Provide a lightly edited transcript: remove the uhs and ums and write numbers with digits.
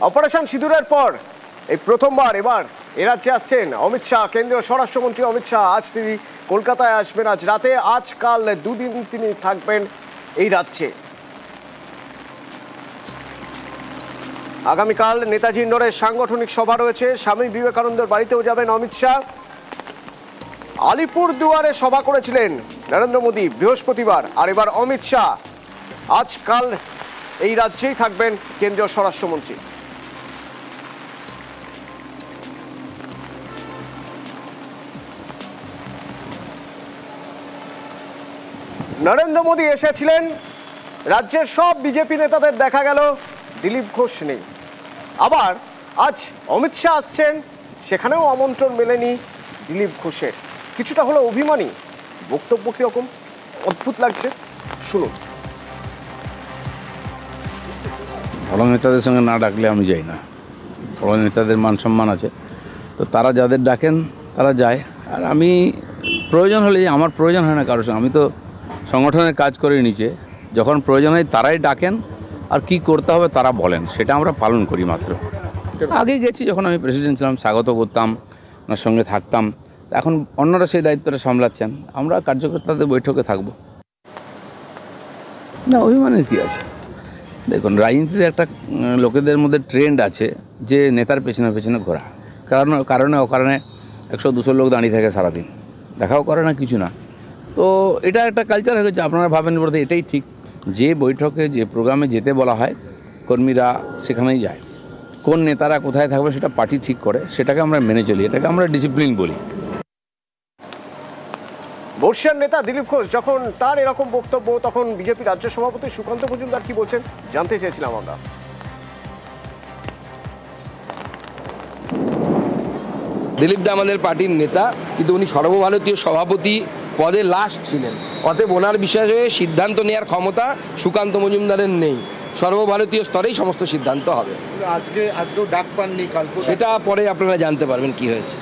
Operation সিঁদুরের পর এই প্রথমবার এবার এ রাজ্যে আসছেন অমিত শাহ। কেন্দ্রীয় স্বরাষ্ট্রমন্ত্রী অমিত শাহ আজ তিনি কলকাতায় আসবেন। আজ রাতে, আজ কাল দুদিন তিনি থাকবেন এই রাজ্যে। আগামীকাল নেতাজি ইন্ডোরে সাংগঠনিক সভা রয়েছে। স্বামী বিবেকানন্দের বাড়িতেও যাবেন অমিত শাহ। আলিপুর দুয়ারে সভা করেছিলেন নরেন্দ্র মোদী বৃহস্পতিবার, আর এবার অমিত শাহ আজকাল এই রাজ্যেই থাকবেন কেন্দ্রীয় স্বরাষ্ট্রমন্ত্রী। নরেন্দ্র মোদী এসেছিলেন, রাজ্যের সব বিজেপি নেতাদের দেখা গেল, দিলীপ ঘোষ নেই। আবার আজ অমিত শাহ আসছেন, সেখানেও আমন্ত্রণ মেলেনি দিলীপ ঘোষের। কিছুটা হলো অভিমানী বক্তব্য, কিরকম অদ্ভুত লাগছে শুনুন। বড় নেতাদের সঙ্গে না ডাকলে আমি যাই না। বড় নেতাদের মান সম্মান আছে, তো তারা যাদের ডাকেন তারা যায়। আর আমি প্রয়োজন হলে, আমার প্রয়োজন হয় না কারোর সঙ্গে। আমি তো সংগঠনের কাজ করে নিচে, যখন প্রয়োজন হয় তারাই ডাকেন, আর কি করতে হবে তারা বলেন, সেটা আমরা পালন করি মাত্র। আগে গেছি, যখন আমি প্রেসিডেন্ট ছিলাম, স্বাগত করতাম, ওনার সঙ্গে থাকতাম। এখন অন্যরা সেই দায়িত্বটা সামলাচ্ছেন, আমরা কার্যকর্তাদের বৈঠকে থাকব না। অভিমানের কী আছে? দেখুন, রাজনীতিতে একটা লোকেদের মধ্যে ট্রেন্ড আছে যে নেতার পেছনে পেছনে ঘোরা, কারণে অকারণে 100-200 লোক দাঁড়িয়ে থাকে সারাদিন, দেখাও করে না, কিছু না। তো এটা একটা কালচার হয়ে গেছে। আপনারা ভাবেন বলতে এটাই ঠিক, যে বৈঠকে যে প্রোগ্রামে যেতে বলা হয় কর্মীরা সেখানেই যায়। কোন নেতারা কোথায় থাকবে সেটা পার্টি ঠিক করে, সেটাকে আমরা মেনে চলি, এটাকে আমরা ডিসিপ্লিন বলি। বর্ষিয়ার নেতা দিলীপ ঘোষ যখন তার এরকম বক্তব্য, তখন বিজেপি রাজ্য সভাপতি সুকান্ত মজুমদার কি বলছেন জানতে চেয়েছিলাম আমরা। দিলীপ দা আমাদের পার্টির নেতা, কিন্তু উনি সর্বভারতীয় সভাপতি পদে লাস্ট ছিলেন। অতএব ওনার বিষয়ে সিদ্ধান্ত নেওয়ার ক্ষমতা সুকান্ত মজুমদারের নেই। সর্বভারতীয় স্তরেই সমস্ত সিদ্ধান্ত হবে। আজকেও ডাক পাননি, কালকে সেটা পরে আপনারা জানতে পারবেন কি হয়েছে।